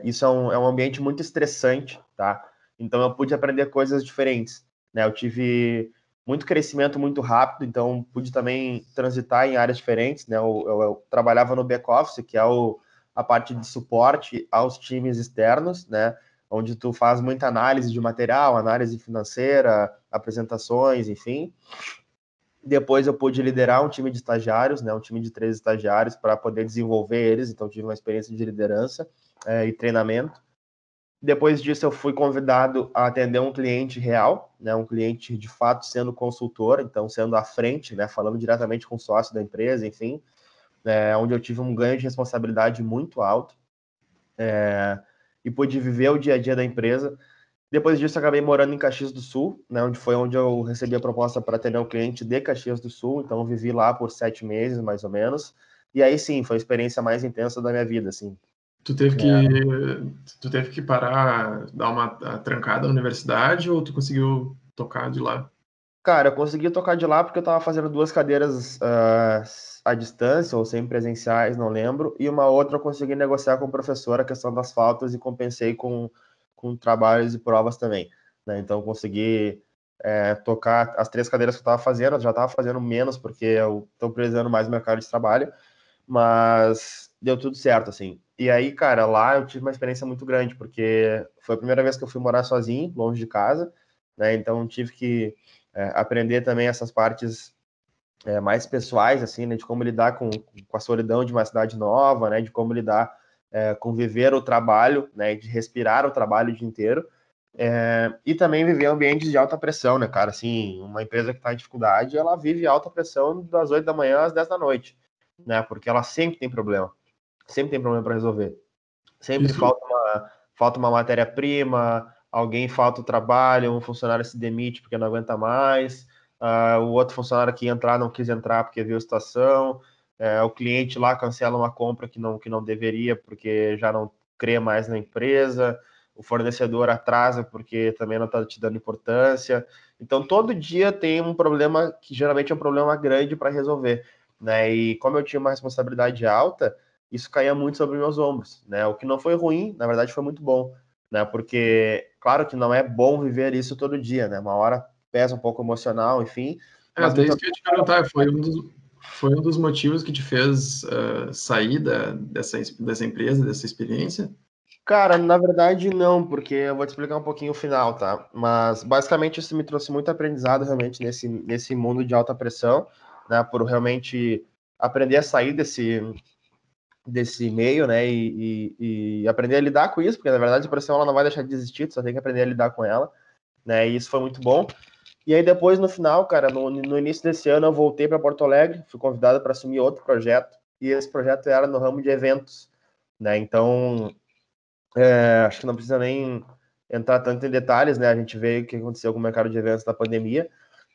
isso é um ambiente muito estressante, tá? Então eu pude aprender coisas diferentes, né? Eu tive muito crescimento muito rápido, então pude também transitar em áreas diferentes, né? Eu trabalhava no back-office, que é a parte de suporte aos times externos, né? Onde tu faz muita análise de material, análise financeira, apresentações, enfim. Depois eu pude liderar um time de estagiários, né? Um time de 3 estagiários para poder desenvolver eles, então tive uma experiência de liderança e treinamento. Depois disso, eu fui convidado a atender um cliente real, né, um cliente de fato sendo consultor, então sendo à frente, né, falando diretamente com o sócio da empresa, enfim, onde eu tive um ganho de responsabilidade muito alto e pude viver o dia a dia da empresa. Depois disso, acabei morando em Caxias do Sul, né, onde eu recebi a proposta para atender um cliente de Caxias do Sul, então eu vivi lá por 7 meses, mais ou menos, e aí sim, foi a experiência mais intensa da minha vida, assim. Tu teve que parar, dar uma trancada na universidade ou tu conseguiu tocar de lá? Cara, eu consegui tocar de lá porque eu estava fazendo 2 cadeiras à distância ou sem presenciais, não lembro, e uma outra eu consegui negociar com o professor a questão das faltas e compensei com trabalhos e provas também, né? Então eu consegui tocar as 3 cadeiras que eu estava fazendo, eu já estava fazendo menos porque eu estou precisando mais no mercado de trabalho, mas deu tudo certo, assim. E aí, cara, lá eu tive uma experiência muito grande, porque foi a primeira vez que eu fui morar sozinho, longe de casa, né? Então tive que aprender também essas partes mais pessoais, assim, né? De como lidar com a solidão de uma cidade nova, né? De como lidar com viver o trabalho, né? De respirar o trabalho o dia inteiro. E também viver ambientes de alta pressão, né, cara? Assim, uma empresa que está em dificuldade, ela vive alta pressão das 8 da manhã às 10 da noite, né? Porque ela sempre tem problema para resolver. Sempre Isso, falta uma matéria-prima, alguém falta o trabalho, um funcionário se demite porque não aguenta mais, o outro funcionário que ia entrar não quis entrar porque viu a situação, o cliente lá cancela uma compra que não deveria porque já não crê mais na empresa, o fornecedor atrasa porque também não está te dando importância. Então, todo dia tem um problema que geralmente é um problema grande para resolver, né? E como eu tinha uma responsabilidade alta, isso caía muito sobre meus ombros, né? O que não foi ruim, na verdade foi muito bom, né? Porque, claro que não é bom viver isso todo dia, né? Uma hora pesa um pouco emocional, enfim, mas até isso muitas que eu ia te perguntar, Foi um dos motivos que te fez sair dessa empresa, dessa experiência? Cara, na verdade não, porque eu vou te explicar um pouquinho o final, tá? Mas basicamente isso me trouxe muito aprendizado realmente nesse mundo de alta pressão, né? Por realmente aprender a sair desse meio, né? E aprender a lidar com isso, porque na verdade a pressão ela não vai deixar de existir, tu só tem que aprender a lidar com ela, né? E isso foi muito bom. E aí depois no final, cara, no início desse ano eu voltei para Porto Alegre, fui convidado para assumir outro projeto, e esse projeto era no ramo de eventos, né? Então acho que não precisa nem entrar tanto em detalhes, né? A gente vê o que aconteceu com o mercado de eventos da pandemia,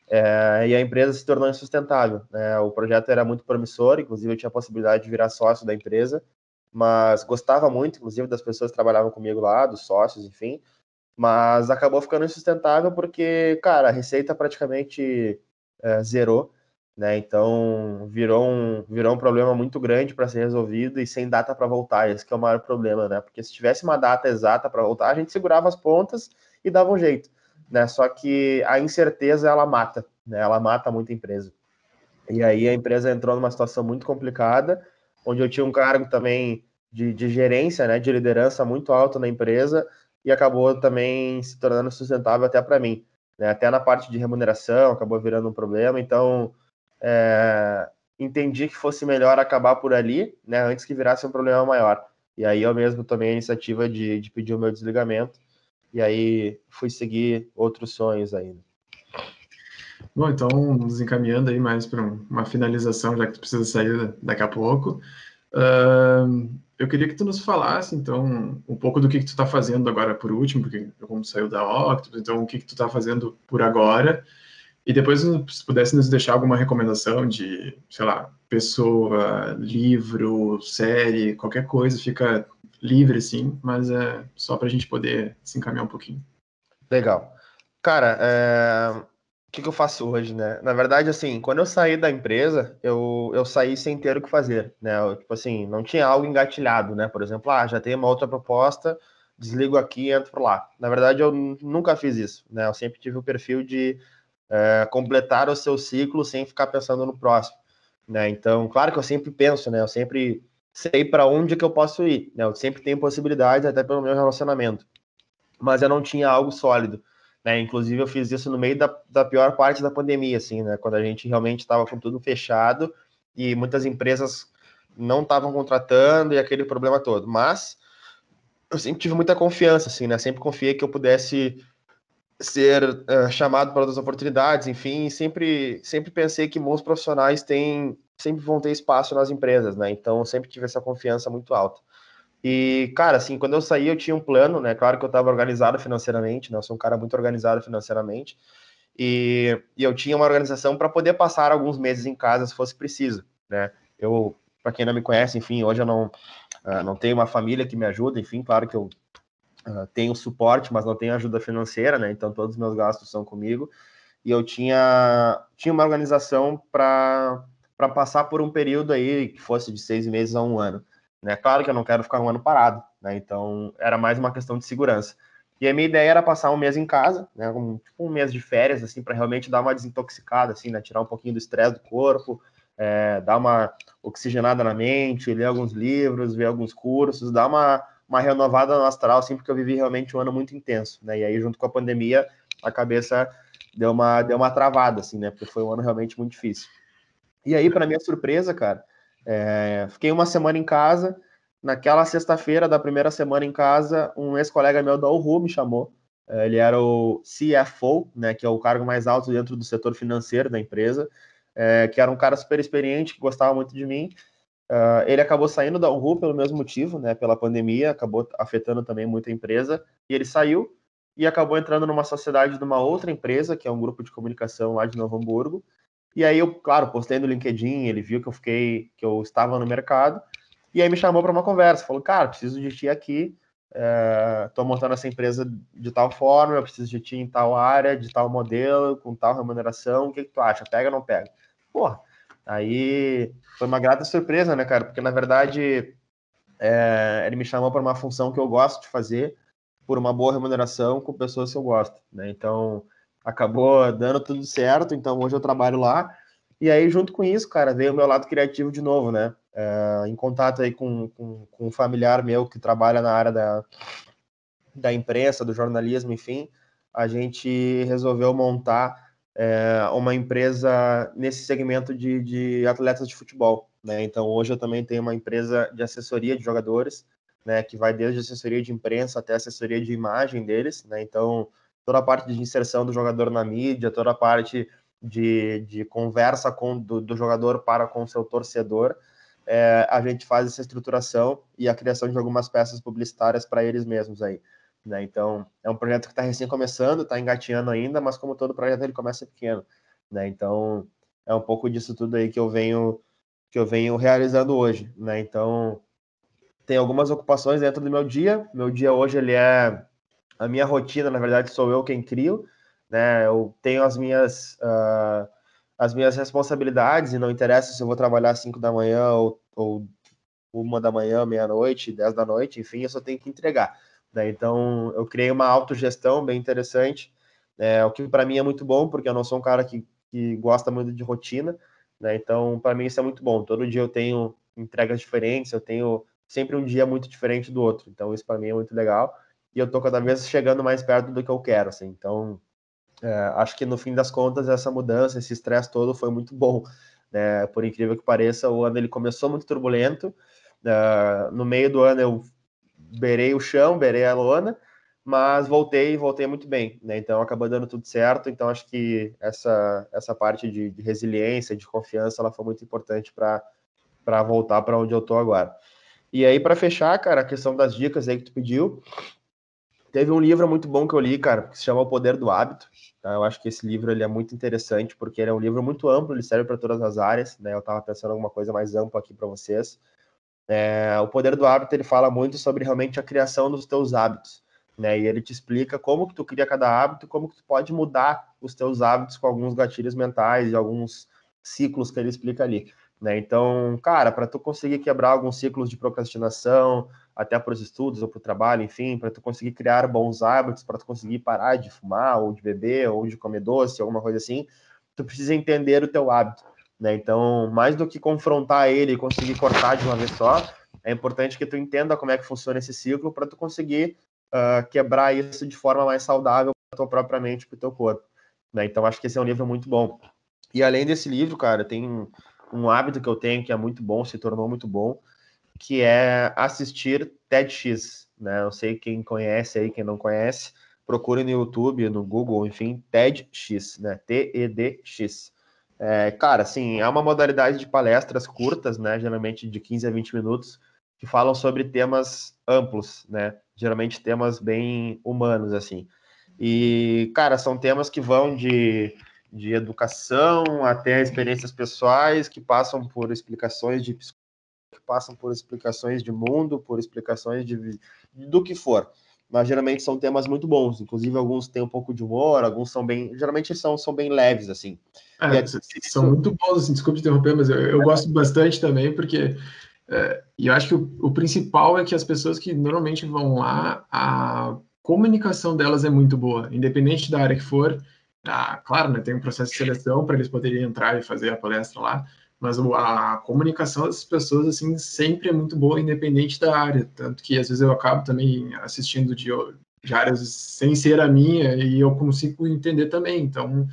e a empresa se tornou insustentável, né? O projeto era muito promissor, inclusive eu tinha a possibilidade de virar sócio da empresa, mas gostava muito, inclusive, das pessoas que trabalhavam comigo lá, dos sócios, enfim, mas acabou ficando insustentável porque, cara, a receita praticamente zerou, né? Então virou um problema muito grande para ser resolvido e sem data para voltar. Esse que é o maior problema, né? Porque se tivesse uma data exata para voltar, a gente segurava as pontas e dava um jeito, né? Só que a incerteza ela mata, né? Ela mata muita empresa. E aí a empresa entrou numa situação muito complicada, onde eu tinha um cargo também de gerência, né, de liderança muito alto na empresa, e acabou também se tornando sustentável até para mim, né? Até na parte de remuneração acabou virando um problema, então é, entendi que fosse melhor acabar por ali, né, antes que virasse um problema maior. E aí eu mesmo tomei a iniciativa de pedir o meu desligamento, e aí fui seguir outros sonhos ainda. Bom, então, nos encaminhando aí mais para uma finalização, já que tu precisa sair daqui a pouco. Eu queria que tu nos falasse, então, um pouco do que tu está fazendo agora por último, porque como saiu da Octopus, então, o que tu está fazendo por agora, e depois, se pudesse nos deixar alguma recomendação de, sei lá, pessoa, livro, série, qualquer coisa, fica livre, assim, mas é só para a gente poder se encaminhar um pouquinho. Legal. Cara, o que eu faço hoje, né? Na verdade, assim, quando eu saí da empresa, eu saí sem ter o que fazer, né? Tipo assim, não tinha algo engatilhado, né? Por exemplo, já tem uma outra proposta, desligo aqui e entro lá. Na verdade, eu nunca fiz isso, né? Eu sempre tive o perfil de completar o seu ciclo sem ficar pensando no próximo, né? Então, claro que eu sempre penso, né? Eu sempre sei para onde que eu posso ir, né? Eu sempre tenho possibilidades, até pelo meu relacionamento, mas eu não tinha algo sólido, né? Inclusive eu fiz isso no meio da pior parte da pandemia, assim, né? Quando a gente realmente estava com tudo fechado e muitas empresas não estavam contratando e aquele problema todo. Mas eu sempre tive muita confiança, assim, né? Sempre confiei que eu pudesse ser chamado para outras oportunidades, enfim, sempre pensei que bons profissionais sempre vão ter espaço nas empresas, né? Então eu sempre tive essa confiança muito alta. E, cara, assim, quando eu saí, eu tinha um plano, né? Claro que eu estava organizado financeiramente, né? Eu sou um cara muito organizado financeiramente. E eu tinha uma organização para poder passar alguns meses em casa se fosse preciso, né? Para quem não me conhece, enfim, hoje eu não tenho uma família que me ajuda, enfim, claro que eu tenho suporte, mas não tenho ajuda financeira, né? Então todos os meus gastos são comigo. E eu tinha uma organização para passar por um período aí que fosse de 6 meses a um ano, né? Claro que eu não quero ficar um ano parado, né? Então era mais uma questão de segurança. E a minha ideia era passar um mês em casa, né? Tipo um mês de férias, assim, para realmente dar uma desintoxicada, assim, né? Tirar um pouquinho do estresse do corpo, dar uma oxigenada na mente, ler alguns livros, ver alguns cursos, dar uma renovada no astral, assim, porque eu vivi realmente um ano muito intenso, né? E aí, junto com a pandemia, a cabeça deu uma travada, assim, né? Porque foi um ano realmente muito difícil. E aí, para minha surpresa, cara, fiquei uma semana em casa. Naquela sexta-feira da primeira semana em casa, um ex-colega meu da Uhu me chamou. Ele era o CFO, né, que é o cargo mais alto dentro do setor financeiro da empresa, que era um cara super experiente, que gostava muito de mim. Ele acabou saindo da Uhu pelo mesmo motivo, né, pela pandemia, acabou afetando também muito a empresa, e ele saiu e acabou entrando numa sociedade de uma outra empresa, que é um grupo de comunicação lá de Novo Hamburgo. E aí eu, claro, postei no LinkedIn, ele viu que eu estava no mercado, e aí me chamou para uma conversa, falou, cara, preciso de ti aqui, estou montando essa empresa de tal forma, eu preciso de ti em tal área, de tal modelo, com tal remuneração, o que tu acha? Pega ou não pega? Porra, aí foi uma grata surpresa, né, cara? Porque, na verdade, ele me chamou para uma função que eu gosto de fazer, por uma boa remuneração, com pessoas que eu gosto, né? Então, acabou dando tudo certo. Então, hoje eu trabalho lá. E aí, junto com isso, cara, veio o meu lado criativo de novo, né? Em contato aí com um familiar meu que trabalha na área da imprensa, do jornalismo, enfim, a gente resolveu montar uma empresa nesse segmento de atletas de futebol, né? Então, hoje eu também tenho uma empresa de assessoria de jogadores, né? Que vai desde assessoria de imprensa até assessoria de imagem deles, né? Então, toda a parte de inserção do jogador na mídia, toda a parte de conversa do jogador para com o seu torcedor, a gente faz essa estruturação e a criação de algumas peças publicitárias para eles mesmos aí. Né? Então, é um projeto que está recém começando, está engateando ainda, mas como todo projeto, ele começa pequeno. Né? Então, é um pouco disso tudo aí que eu venho realizando hoje. Né? Então, tem algumas ocupações dentro do meu dia. Meu dia hoje, ele é... A minha rotina, na verdade, sou eu quem crio. Né? Eu tenho as minhas responsabilidades e não interessa se eu vou trabalhar às 5 da manhã ou 1 da manhã, meia-noite, 10 da noite, enfim, eu só tenho que entregar. Né? Então, eu criei uma autogestão bem interessante, o que para mim é muito bom, porque eu não sou um cara que gosta muito de rotina, né? Então, para mim isso é muito bom. Todo dia eu tenho entregas diferentes, eu tenho sempre um dia muito diferente do outro. Então, isso para mim é muito legal. E eu tô cada vez chegando mais perto do que eu quero, assim. Então, acho que no fim das contas, essa mudança, esse estresse todo foi muito bom. Né? Por incrível que pareça, o ano ele começou muito turbulento. No meio do ano eu beirei o chão, beirei a lona, mas voltei muito bem. Né? Então acabou dando tudo certo. Então acho que essa parte de resiliência, de confiança, ela foi muito importante para voltar para onde eu tô agora. E aí, para fechar, cara, a questão das dicas aí que tu pediu, teve um livro muito bom que eu li, cara, que se chama O Poder do Hábito. Tá? Eu acho que esse livro ele é muito interessante, porque ele é um livro muito amplo, ele serve para todas as áreas. Né? Eu estava pensando em alguma coisa mais ampla aqui para vocês. O Poder do Hábito, ele fala muito sobre realmente a criação dos teus hábitos. Né? E ele te explica como que tu cria cada hábito, como que tu pode mudar os teus hábitos com alguns gatilhos mentais e alguns ciclos que ele explica ali. Né? Então, cara, para tu conseguir quebrar alguns ciclos de procrastinação, até para os estudos ou para o trabalho, enfim, para tu conseguir criar bons hábitos, para tu conseguir parar de fumar ou de beber ou de comer doce, alguma coisa assim, tu precisa entender o teu hábito. Né? Então, mais do que confrontar ele e conseguir cortar de uma vez só, é importante que tu entenda como é que funciona esse ciclo para tu conseguir quebrar isso de forma mais saudável para tua própria mente, para o teu corpo. Né? Então, acho que esse é um livro muito bom. E além desse livro, cara, tem um hábito que eu tenho que é muito bom, se tornou muito bom, que é assistir TEDx. Né? Eu sei quem conhece aí, quem não conhece, procure no YouTube, no Google, enfim, TEDx, né? TEDx. Cara, assim, é uma modalidade de palestras curtas, né? Geralmente de 15 a 20 minutos, que falam sobre temas amplos, né? Geralmente temas bem humanos, assim. E, cara, são temas que vão de educação até experiências pessoais, que passam por explicações de que passam por explicações de mundo, por explicações do que for. Mas geralmente são temas muito bons, inclusive alguns têm um pouco de humor, alguns são bem. Geralmente são bem leves, assim. E São muito bons, assim, desculpe interromper, mas eu gosto bastante também, porque e eu acho que o principal é que as pessoas que normalmente vão lá, a comunicação delas é muito boa, independente da área que for. Claro, né, tem um processo de seleção para eles poderem entrar e fazer a palestra lá, mas a comunicação dessas pessoas, assim, sempre é muito boa, independente da área. Tanto que, às vezes, eu acabo também assistindo de áreas sem ser a minha e eu consigo entender também. Então,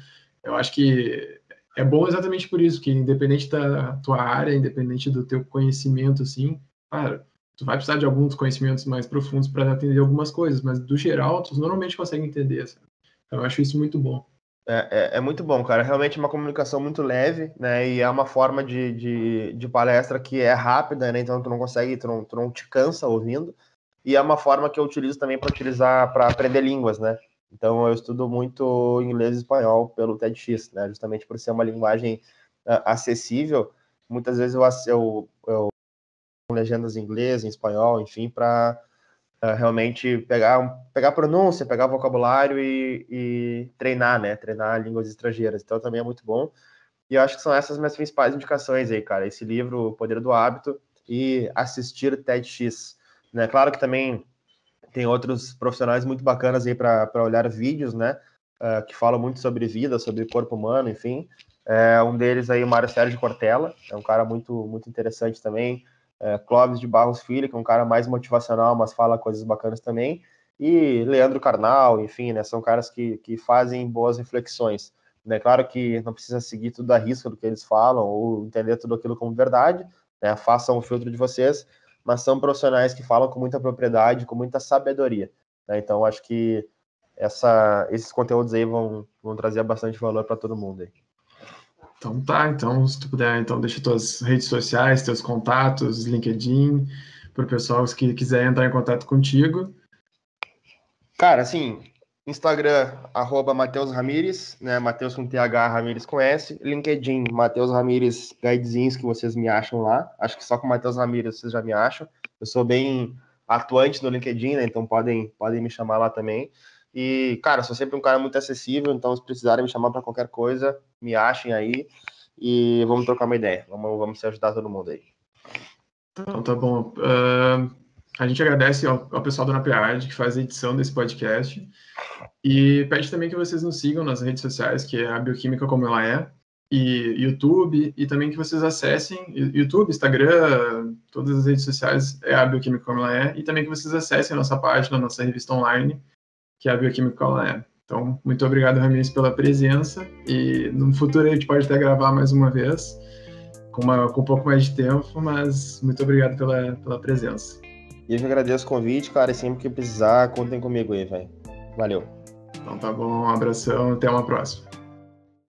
eu acho que é bom exatamente por isso, que independente da tua área, independente do teu conhecimento, assim, claro, tu vai precisar de alguns conhecimentos mais profundos para atender algumas coisas, mas do geral, tu normalmente consegue entender, sabe? Então, eu acho isso muito bom. É muito bom, cara. Realmente é uma comunicação muito leve, né? E é uma forma de palestra que é rápida, né? Então tu não consegue, tu não te cansa ouvindo. E é uma forma que eu utilizo também para utilizar para aprender línguas, né? Então eu estudo muito inglês e espanhol pelo TEDx, né? Justamente por ser uma linguagem acessível. Muitas vezes eu com legendas em inglês, em espanhol, enfim, para realmente pegar pronúncia, pegar vocabulário e treinar, né? Treinar línguas estrangeiras. Então também é muito bom. E eu acho que são essas minhas principais indicações aí, cara. Esse livro, O Poder do Hábito, e assistir TEDx. Né? Claro que também tem outros profissionais muito bacanas aí para olhar vídeos, né? Que falam muito sobre vida, sobre corpo humano, enfim. Um deles aí, o Mário Sérgio Cortella, é um cara muito, muito interessante também. Clóvis de Barros Filho, que é um cara mais motivacional, mas fala coisas bacanas também. E Leandro Carnal, enfim, né? São caras que fazem boas reflexões. Né? Claro que não precisa seguir tudo à risca do que eles falam ou entender tudo aquilo como verdade, né? Façam o filtro de vocês, mas são profissionais que falam com muita propriedade, com muita sabedoria. Né? Então, acho que esses conteúdos aí vão trazer bastante valor para todo mundo aí. Então tá, então se tu puder, então deixa tuas redes sociais, teus contatos, LinkedIn, para o pessoal que quiser entrar em contato contigo. Cara, assim, Instagram, @Matheus Ramires, né? Matheus com TH, Ramires com S. LinkedIn, Matheus Ramires Guidezinhos, que vocês me acham lá. Acho que só com Matheus Ramires vocês já me acham. Eu sou bem atuante no LinkedIn, né? Então podem me chamar lá também. E, cara, sou sempre um cara muito acessível, então se precisarem me chamar para qualquer coisa, me achem aí e vamos trocar uma ideia. Vamos se ajudar todo mundo aí. Então tá bom. A gente agradece ao pessoal do NaPeAD que faz a edição desse podcast e pede também que vocês nos sigam nas redes sociais, que é a Bioquímica Como Ela É, e YouTube, e também que vocês acessem YouTube, Instagram, todas as redes sociais é a Bioquímica Como Ela É, e também que vocês acessem a nossa página, a nossa revista online, que é a Bioquímica Como Ela É. Então, muito obrigado, Ramires, pela presença, e no futuro a gente pode até gravar mais uma vez, com um pouco mais de tempo, mas muito obrigado pela presença. E eu agradeço o convite, cara, e sempre que precisar, contem comigo aí, velho. Valeu. Então tá bom, um abração, até uma próxima.